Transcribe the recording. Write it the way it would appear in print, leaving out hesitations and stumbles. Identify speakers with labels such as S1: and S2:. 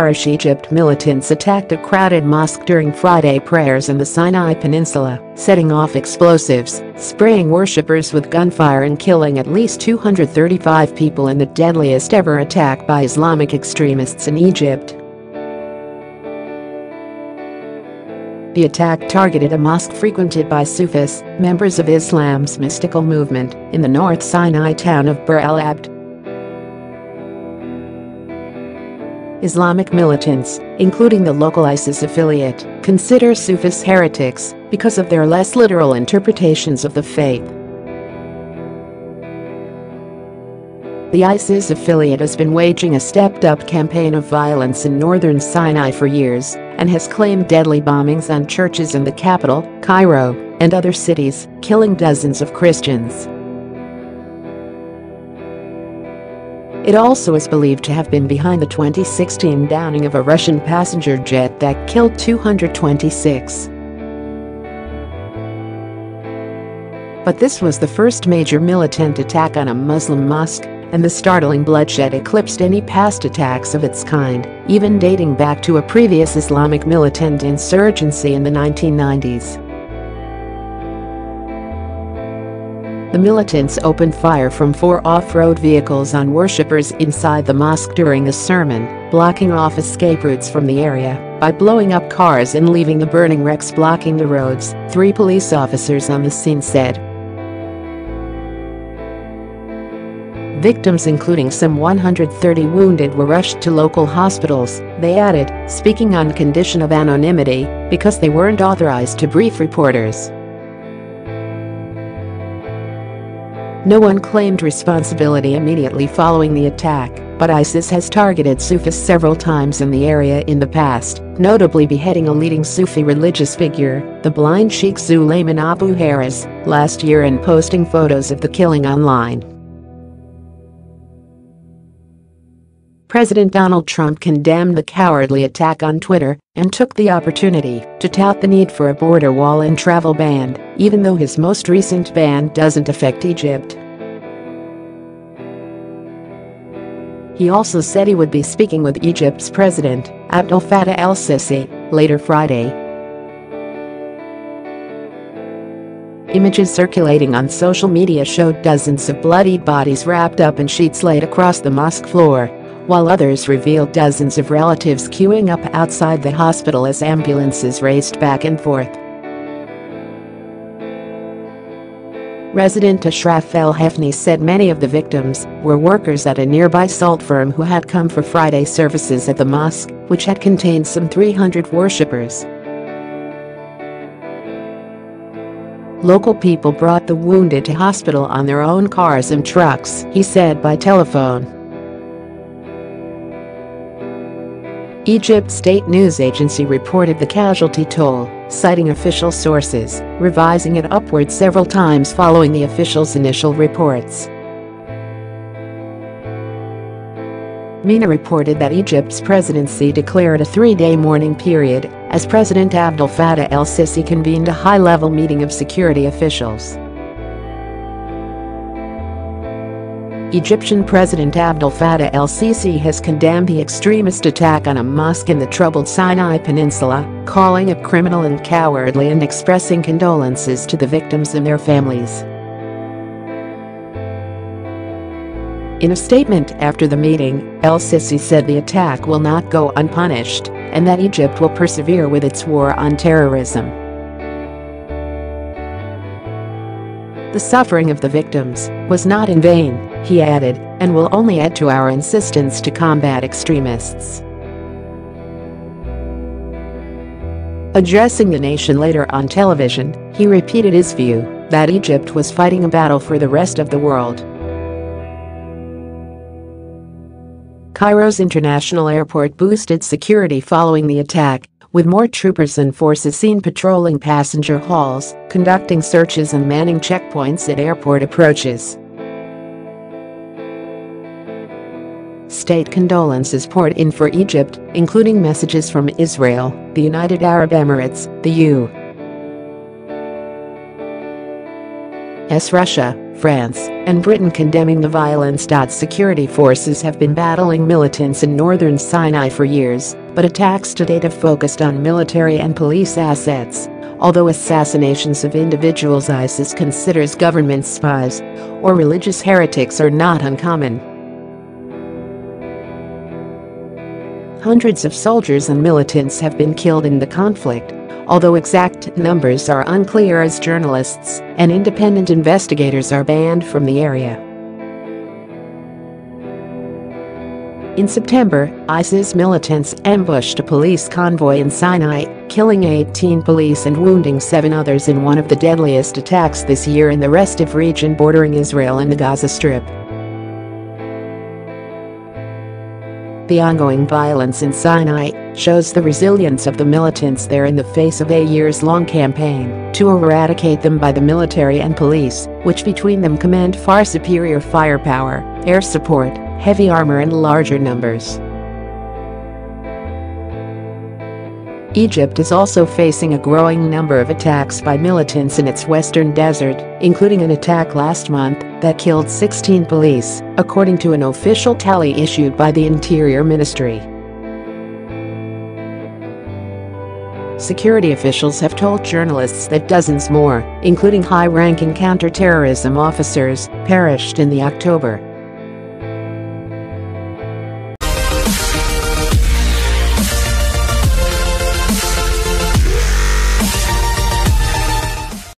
S1: garish Egypt, militants attacked a crowded mosque during Friday prayers in the Sinai Peninsula, setting off explosives, spraying worshippers with gunfire and killing at least 235 people in the deadliest ever attack by Islamic extremists in Egypt. The attack targeted a mosque frequented by Sufis, members of Islam's mystical movement, in the North Sinai town of Bir El Abd. Islamic militants, including the local ISIS affiliate, consider Sufis heretics because of their less literal interpretations of the faith. The ISIS affiliate has been waging a stepped-up campaign of violence in northern Sinai for years and has claimed deadly bombings on churches in the capital, Cairo, and other cities, killing dozens of Christians. It also is believed to have been behind the 2016 downing of a Russian passenger jet that killed 226. But this was the first major militant attack on a Muslim mosque, and the startling bloodshed eclipsed any past attacks of its kind, even dating back to a previous Islamic militant insurgency in the 1990s. The militants opened fire from 4 off-road vehicles on worshippers inside the mosque during the sermon, blocking off escape routes from the area by blowing up cars and leaving the burning wrecks blocking the roads, 3 police officers on the scene said. Victims, including some 130 wounded, were rushed to local hospitals, they added, speaking on condition of anonymity because they weren't authorized to brief reporters. No one claimed responsibility immediately following the attack, but ISIS has targeted Sufis several times in the area in the past, notably beheading a leading Sufi religious figure, the blind Sheikh Suleiman Abu Haraz, last year and posting photos of the killing online. President Donald Trump condemned the cowardly attack on Twitter and took the opportunity to tout the need for a border wall and travel ban, even though his most recent ban doesn't affect Egypt. He also said he would be speaking with Egypt's President, Abdel Fattah el-Sisi, later Friday. Images circulating on social media showed dozens of bloodied bodies wrapped up in sheets laid across the mosque floor, while others revealed dozens of relatives queuing up outside the hospital as ambulances raced back and forth. Resident Ashraf El-Hefni said many of the victims were workers at a nearby salt firm who had come for Friday services at the mosque, which had contained some 300 worshippers. Local people brought the wounded to hospital on their own cars and trucks, he said by telephone. Egypt's state news agency reported the casualty toll, citing official sources, revising it upward several times following the official's initial reports. MENA reported that Egypt's presidency declared a 3-day mourning period as President Abdel Fattah el-Sisi convened a high-level meeting of security officials. Egyptian President Abdel Fattah el-Sisi has condemned the extremist attack on a mosque in the troubled Sinai Peninsula, calling it criminal and cowardly and expressing condolences to the victims and their families. In a statement after the meeting, el-Sisi said the attack will not go unpunished and that Egypt will persevere with its war on terrorism. The suffering of the victims was not in vain, he added, and will only add to our insistence to combat extremists. Addressing the nation later on television, he repeated his view that Egypt was fighting a battle for the rest of the world. Cairo's international airport boosted security following the attack, with more troopers and forces seen patrolling passenger halls, conducting searches and manning checkpoints at airport approaches. State condolences poured in for Egypt, including messages from Israel, the United Arab Emirates, the Russia, France, and Britain condemning the violence. Security forces have been battling militants in northern Sinai for years, but attacks to date have focused on military and police assets. Although assassinations of individuals ISIS considers government spies or religious heretics are not uncommon. Hundreds of soldiers and militants have been killed in the conflict, although exact numbers are unclear as journalists and independent investigators are banned from the area. In September, ISIS militants ambushed a police convoy in Sinai, killing 18 police and wounding 7 others in one of the deadliest attacks this year in the restive region bordering Israel and the Gaza Strip. The ongoing violence in Sinai shows the resilience of the militants there in the face of a years-long campaign to eradicate them by the military and police, which between them command far superior firepower, air support, heavy armor and larger numbers. Egypt is also facing a growing number of attacks by militants in its western desert, including an attack last month that killed 16 police, according to an official tally issued by the Interior Ministry. Security officials have told journalists that dozens more, including high-ranking counter-terrorism officers, perished in the October